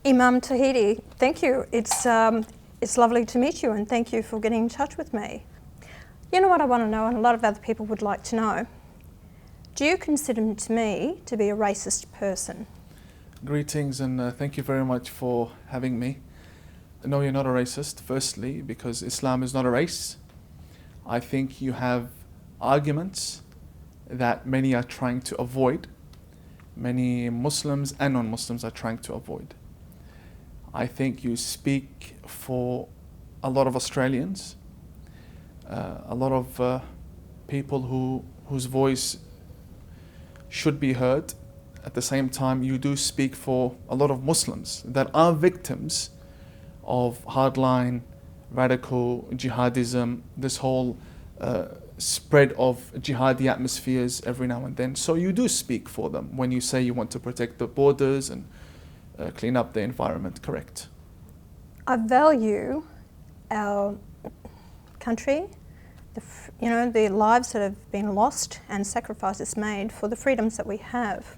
Imam Tawhidi, thank you. It's lovely to meet you, and thank you for getting in touch with me. You know what I want to know, and a lot of other people would like to know. Do you consider me to be a racist person? Greetings, and thank you very much for having me. No, you're not a racist, firstly, because Islam is not a race. I think you have arguments that many are trying to avoid. Many Muslims and non-Muslims are trying to avoid. I think you speak for a lot of Australians, a lot of people whose voice should be heard. At the same time, you do speak for a lot of Muslims that are victims of hardline, radical jihadism, this whole spread of jihadi atmospheres every now and then. So you do speak for them when you say you want to protect the borders and clean up the environment, correct? I value our country, the lives that have been lost and sacrifices made for the freedoms that we have.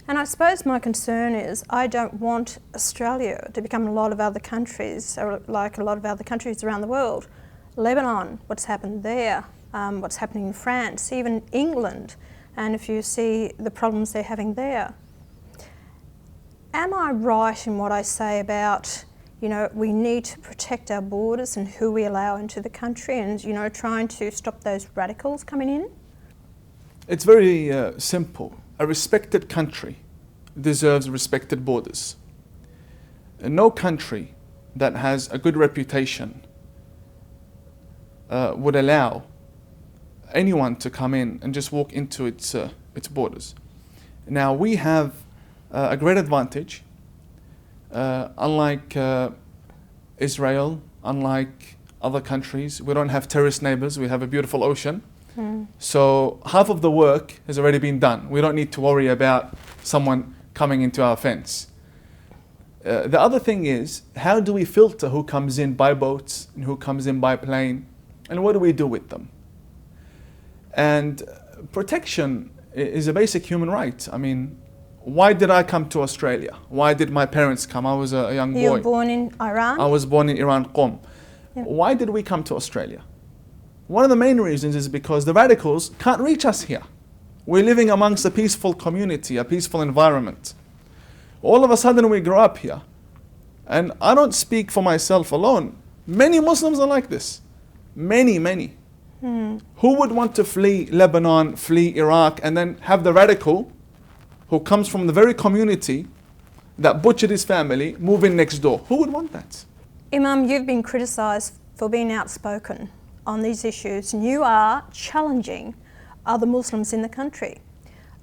And I suppose my concern is I don't want Australia to become a lot of other countries, or like a lot of other countries around the world. Lebanon, what's happened there, what's happening in France, even England, and if you see the problems they're having there. Am I right in what I say about, we need to protect our borders and who we allow into the country and, trying to stop those radicals coming in? It's very simple. A respected country deserves respected borders. No country that has a good reputation would allow anyone to come in and just walk into its borders. Now we have a great advantage, unlike Israel, unlike other countries. We don't have terrorist neighbors. We have a beautiful ocean. So half of the work has already been done. We don't need to worry about someone coming into our fence. The other thing is, how do we filter who comes in by boats and who comes in by plane, and what do we do with them? And protection is a basic human right. I mean, why did I come to Australia? Why did my parents come? I was a young boy. You were born in Iran? I was born in Iran, Qom. Yeah. Why did we come to Australia? One of the main reasons is because the radicals can't reach us here. We're living amongst a peaceful community, a peaceful environment. All of a sudden we grow up here. And I don't speak for myself alone. Many Muslims are like this. Many. Who would want to flee Lebanon, flee Iraq, and then have the radical who comes from the very community that butchered his family move in next door? Who would want that? Imam, you've been criticised for being outspoken on these issues, and you are challenging other Muslims in the country.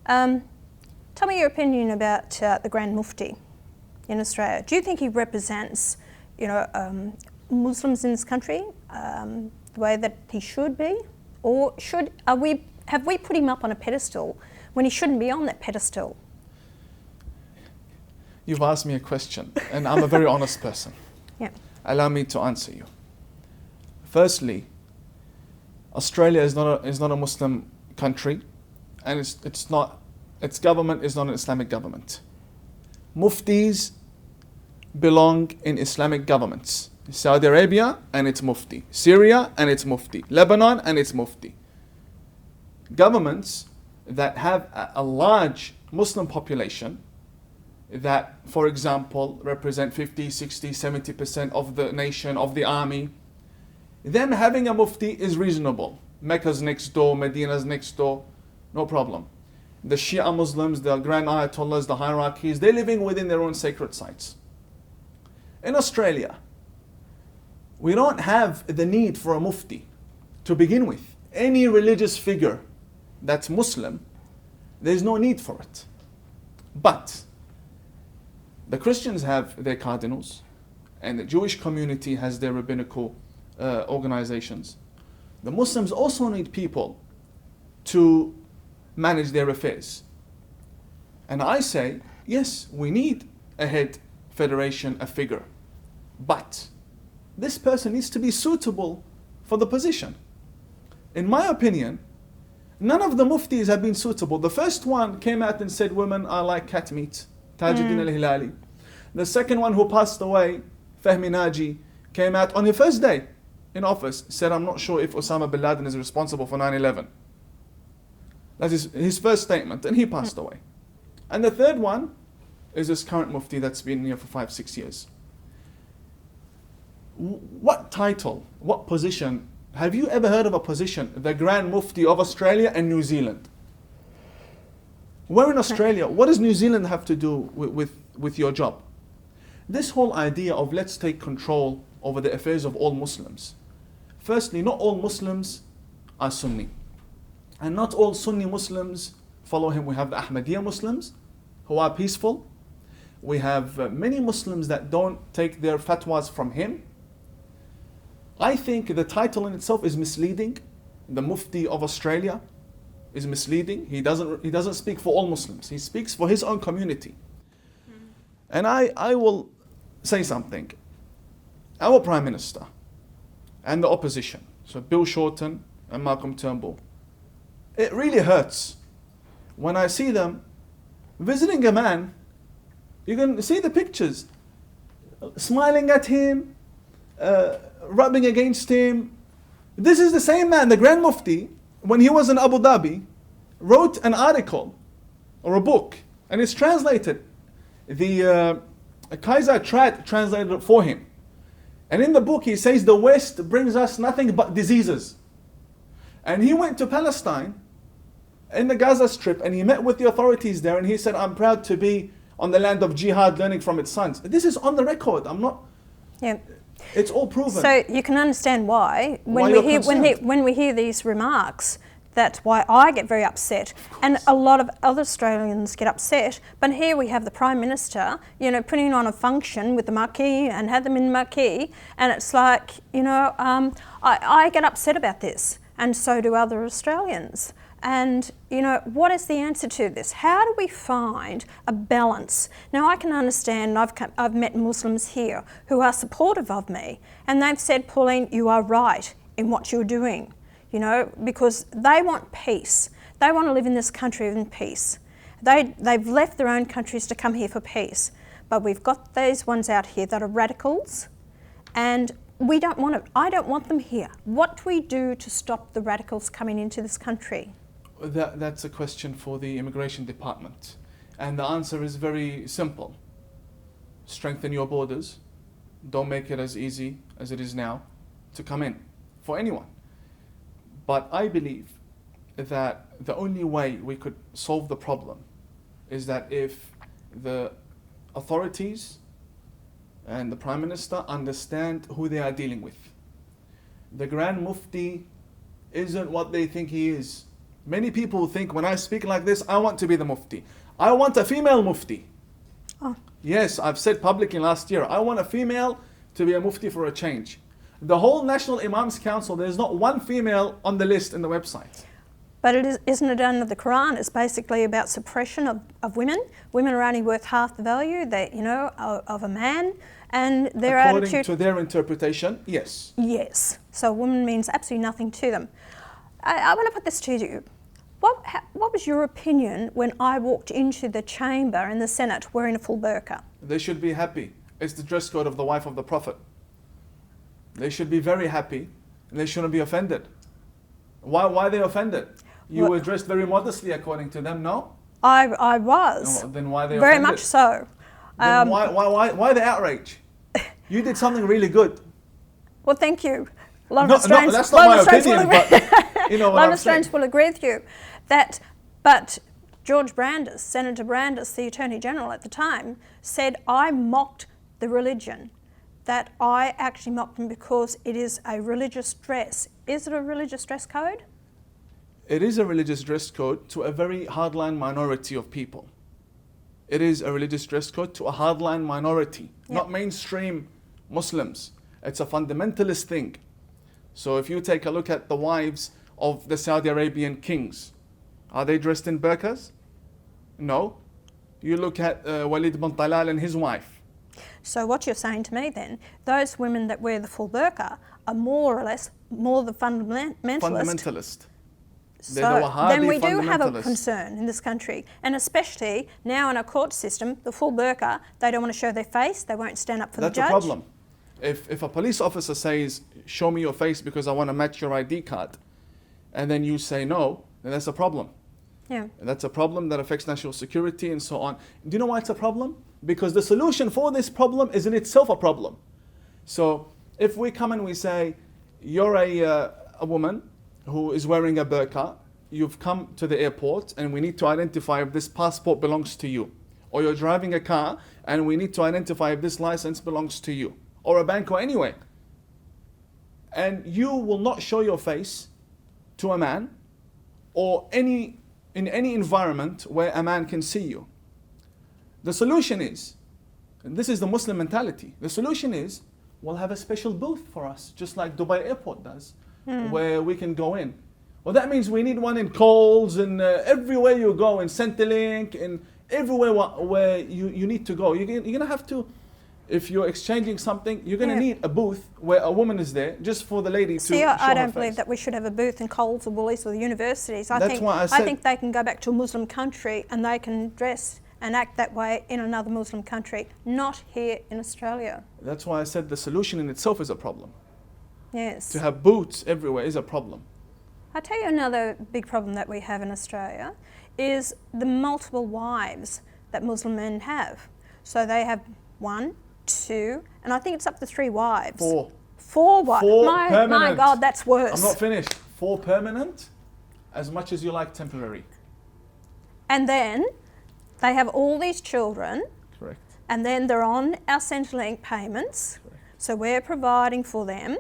Tell me your opinion about the Grand Mufti in Australia. Do you think he represents, Muslims in this country the way that he should be, or have we put him up on a pedestal when he shouldn't be on that pedestal? You've asked me a question, and I'm a very honest person. Yeah. Allow me to answer you. Firstly, Australia is not a Muslim country, and its government is not an Islamic government. Muftis belong in Islamic governments. Saudi Arabia and its Mufti, Syria and its Mufti, Lebanon and its Mufti. Governments that have a large Muslim population that, for example, represent 50, 60, 70% of the nation, of the army, them having a Mufti is reasonable. Mecca's next door, Medina's next door, no problem. The Shia Muslims, the Grand Ayatollahs, the hierarchies, they're living within their own sacred sites. In Australia, we don't have the need for a Mufti to begin with. Any religious figure that's Muslim, there's no need for it. But the Christians have their cardinals, and the Jewish community has their rabbinical organizations. The Muslims also need people to manage their affairs. And I say, yes, we need a head federation, a figure. But this person needs to be suitable for the position. In my opinion, none of the muftis have been suitable. The first one came out and said women are like cat meat, Tajuddin al-Hilali. The second one who passed away, Fahmi Naji, came out on the first day in office, said, I'm not sure if Osama bin Laden is responsible for 9/11. That is his first statement, and he passed away. And the third one is this current Mufti that's been here for 5-6 years. What title, what position, have you ever heard of a position, the Grand Mufti of Australia and New Zealand? We're in Australia. What does New Zealand have to do with your job? This whole idea of let's take control over the affairs of all Muslims. Firstly, not all Muslims are Sunni. And not all Sunni Muslims follow him. We have the Ahmadiyya Muslims who are peaceful. We have many Muslims that don't take their fatwas from him. I think the title in itself is misleading. The Mufti of Australia is misleading. He doesn't speak for all Muslims. He speaks for his own community. And I will say something. Our Prime Minister and the opposition, so Bill Shorten and Malcolm Turnbull, it really hurts when I see them visiting a man. You can see the pictures, smiling at him, rubbing against him. This is the same man, the Grand Mufti, when he was in Abu Dhabi, wrote an article or a book, and it's translated. The Kaiser Trad translated it for him. And in the book he says the West brings us nothing but diseases. And he went to Palestine in the Gaza Strip and he met with the authorities there and he said, I'm proud to be on the land of jihad learning from its sons. This is on the record. I'm not... Yeah. It's all proven. So you can understand why when we hear these remarks, that's why I get very upset, and a lot of other Australians get upset. But here we have the Prime Minister, putting on a function with the marquee and had them in the marquee, and it's like, I get upset about this, and so do other Australians. And, what is the answer to this? How do we find a balance? Now, I can understand, I've met Muslims here who are supportive of me, and they've said, Pauline, you are right in what you're doing, because they want peace. They want to live in this country in peace. They've left their own countries to come here for peace. But we've got these ones out here that are radicals, and we don't want it. I don't want them here. What do we do to stop the radicals coming into this country? That's a question for the Immigration Department. And the answer is very simple. Strengthen your borders. Don't make it as easy as it is now to come in for anyone. But I believe that the only way we could solve the problem is that if the authorities and the Prime Minister understand who they are dealing with. The Grand Mufti isn't what they think he is. Many people think when I speak like this, I want to be the Mufti. I want a female Mufti. Oh. Yes, I've said publicly last year, I want a female to be a Mufti for a change. The whole National Imams Council, there's not one female on the list in the website. But isn't it under the Quran? It's basically about suppression of women. Women are only worth half the value of a man, and their attitude... According to their interpretation, yes. Yes. So a woman means absolutely nothing to them. I want to put this to you. What was your opinion when I walked into the chamber in the Senate wearing a full burqa? They should be happy. It's the dress code of the wife of the Prophet. They should be very happy, and they shouldn't be offended. Why are they offended? You were dressed very modestly according to them, no? I was. No, then why are they very offended? much so. Then why the outrage? You did something really good. Well, thank you. A No, that's not my opinion, but you know what I'm saying. A lot of Australians will agree with you. But George Brandis, Senator Brandis, the Attorney General at the time, said I mocked the religion. That I actually mocked them because it is a religious dress. Is it a religious dress code? It is a religious dress code to a very hardline minority of people. It is a religious dress code to a hardline minority, not mainstream Muslims. It's a fundamentalist thing. So if you take a look at the wives of the Saudi Arabian kings, are they dressed in burqas? No. You look at Walid bin Talal and his wife. So what you're saying to me then, those women that wear the full burqa are more or less the fundamentalist. So They're the Wahhabi then we do have a fundamentalists. concern in this country, and especially now in our court system, the full burqa, they don't want to show their face, they won't stand up for That's the judge. a problem. If a police officer says, show me your face because I want to match your ID card, and then you say no, then that's a problem. Yeah. That's a problem that affects national security and so on. Do you know why it's a problem? Because the solution for this problem is in itself a problem. So if we come and we say, you're a woman who is wearing a burqa, you've come to the airport and we need to identify if this passport belongs to you. Or you're driving a car and we need to identify if this license belongs to you. Or a bank or anywhere. And you will not show your face to a man or in any environment where a man can see you. The solution is, and this is the Muslim mentality, the solution is, we'll have a special booth for us, just like Dubai Airport does, where we can go in. Well, that means we need one in Coles and everywhere you go, in Centrelink, and everywhere where you need to go. You're going to have to, if you're exchanging something, you're going to need a booth where a woman is there, just for the lady to show I her don't believe face. that we should have a booth in Coles or Woolies or the universities. That's why I said- think they can go back to a Muslim country and they can dress and act that way in another Muslim country, not here in Australia. That's why I said the solution in itself is a problem. Yes. To have booths everywhere is a problem. I'll tell you another big problem that we have in Australia is the multiple wives that Muslim men have. So they have 1, 2, and I think it's up to 3 wives. 4. 4 wives. 4 My permanent. God, that's worse. I'm not finished. 4 permanent, as much as you like temporary. And then they have all these children, Correct. and then they're on our Centrelink payments. Correct. So we're providing for them,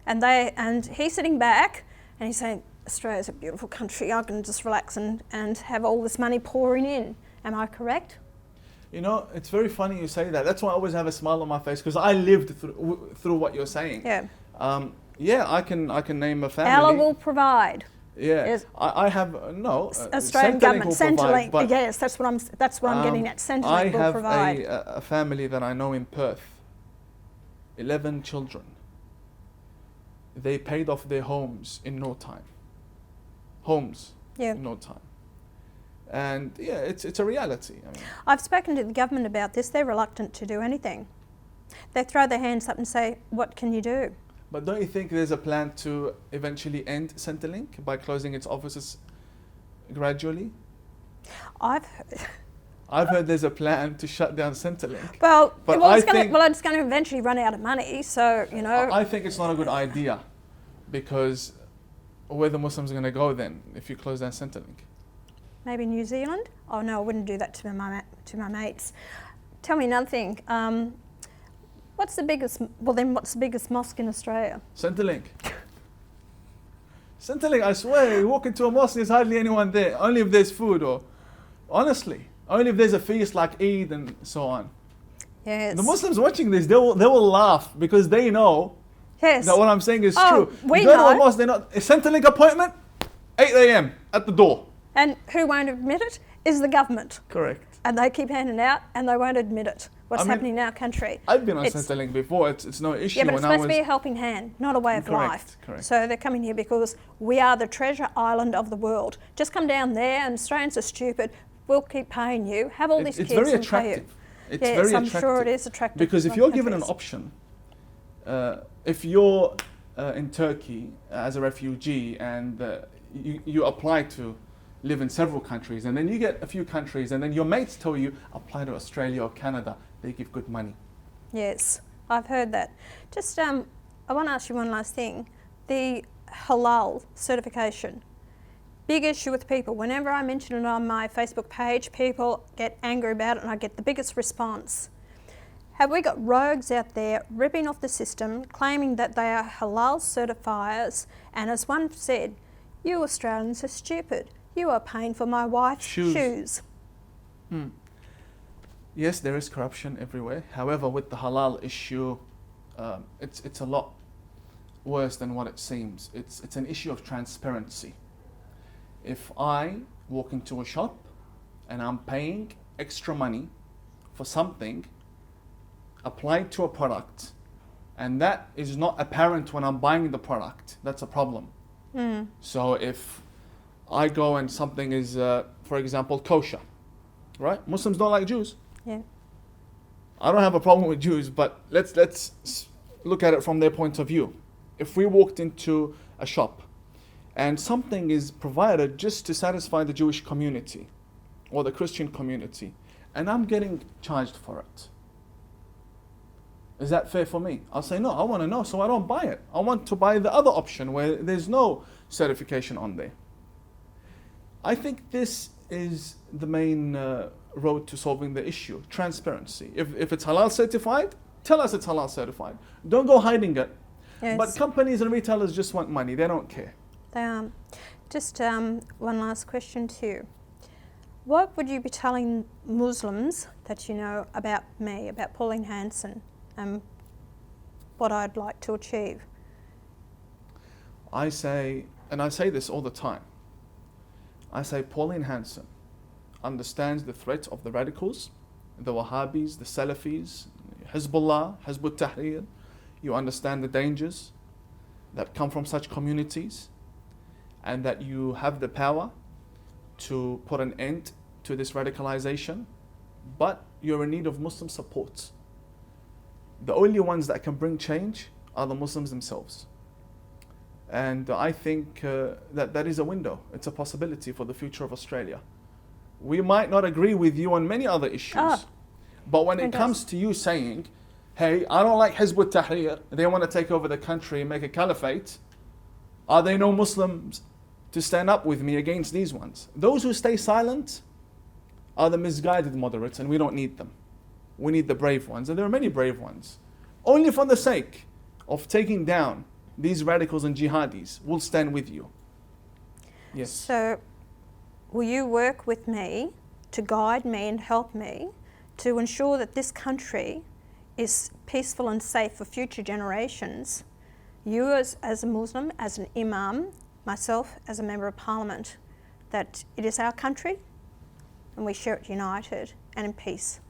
and he's sitting back and he's saying, Australia's a beautiful country, I can just relax and have all this money pouring in. Am I correct? You know, it's very funny you say that. That's why I always have a smile on my face, because I lived through what you're saying. Yeah. I can name a family. Allah will provide. Yeah, Yes. I have no. Australian Centrelink government, will provide, Centrelink. but, Yes, that's what I'm getting at. Centrelink will provide. I have a family that I know in Perth. 11 children. They paid off their homes in no time. Homes. Yeah. In no time. And yeah, it's a reality. I mean, I've spoken to the government about this. They're reluctant to do anything. They throw their hands up and say, "What can you do?" but don't you think there's a plan to eventually end Centrelink by closing its offices gradually? I've heard there's a plan to shut down Centrelink. well, But it's I think- going to eventually run out of money. So you know, I think it's not a good idea, because where the Muslims are going to go then if you close down Centrelink? maybe New Zealand. Oh no, I wouldn't do that to my mates. Tell me another thing. What's the biggest mosque in Australia? Centrelink. Centrelink, I swear, you walk into a mosque, there's hardly anyone there. Only if there's food, or honestly, only if there's a feast like Eid and so on. Yes. The Muslims watching this, they will laugh, because they know Yes. that what I'm saying is Oh, true. we You go to a know. mosque, a Centrelink appointment, 8 a.m. at the door. And who won't admit it is the government. Correct. And they keep handing out and they won't admit it. What's I mean, happening in our country. I've been on It's- Centrelink before. It's no issue. Yeah, but it's when I supposed to was be a helping hand, not a way of Correct, life. correct. So they're coming here because we are the treasure island of the world. Just come down there and Australians are stupid. We'll keep paying you. Have all these it's kids very and pay you. attractive. It's Yes, very I'm attractive. sure it is attractive. Because if to you're other given an countries. option, if you're in Turkey as a refugee and you apply to live in several countries, and then you get a few countries, and then your mates tell you apply to Australia or Canada, they give good money. Yes, I've heard that. Just, I want to ask you one last thing. The Halal Certification. Big issue with people. Whenever I mention it on my Facebook page, people get angry about it and I get the biggest response. Have we got rogues out there ripping off the system, claiming that they are Halal certifiers, and as one said, you Australians are stupid. You are paying for my wife's shoes. Yes, there is corruption everywhere. However, with the halal issue, it's a lot worse than what it seems. It's an issue of transparency. If I walk into a shop and I'm paying extra money for something applied to a product, and that is not apparent when I'm buying the product, that's a problem. So if I go and something is, for example, kosher, right? Muslims don't like Jews. Yeah. I don't have a problem with Jews, but let's look at it from their point of view. If we walked into a shop and something is provided just to satisfy the Jewish community or the Christian community, and I'm getting charged for it, is that fair for me? I'll say no, I want to know, so I don't buy it. I want to buy the other option where there's no certification on there. I think this is the main road to solving the issue, transparency. If it's halal certified, tell us it's halal certified. Don't go hiding it. Yes. But companies and retailers just want money, they don't care. Just one last question to you. What would you be telling Muslims that you know about me, about Pauline Hanson, and what I'd like to achieve? I say, and I say this all the time, I say Pauline Hanson understands the threat of the radicals, the Wahhabis, the Salafis, Hezbollah, Hizb ut-Tahrir. You understand the dangers that come from such communities, and that you have the power to put an end to this radicalization, but you're in need of Muslim support. The only ones that can bring change are the Muslims themselves. And I think that is a window. It's a possibility for the future of Australia. We might not agree with you on many other issues, but when it comes to you saying, hey, I don't like Hizb ut-Tahrir, they want to take over the country and make a caliphate, are there no Muslims to stand up with me against these ones? Those who stay silent are the misguided moderates, and we don't need them. We need the brave ones, and there are many brave ones. Only for the sake of taking down these radicals and jihadis will stand with you. Yes. So, will you work with me to guide me and help me to ensure that this country is peaceful and safe for future generations? You as a Muslim, as an Imam, myself as a Member of Parliament, that it is our country and we share it united and in peace.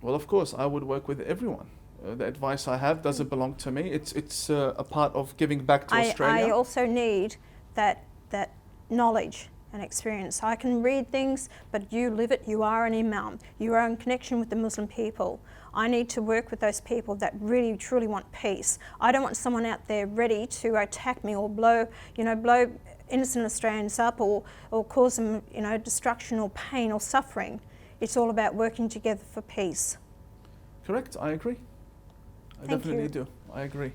Well, of course, I would work with everyone. The advice I have doesn't belong to me. It's a part of giving back to Australia. I also need that knowledge and experience. I can read things, but you live it. You are an Imam. You are in connection with the Muslim people. I need to work with those people that really, truly want peace. I don't want someone out there ready to attack me or blow innocent Australians up or cause them, destruction or pain or suffering. It's all about working together for peace. Correct, I agree. I definitely do. I agree.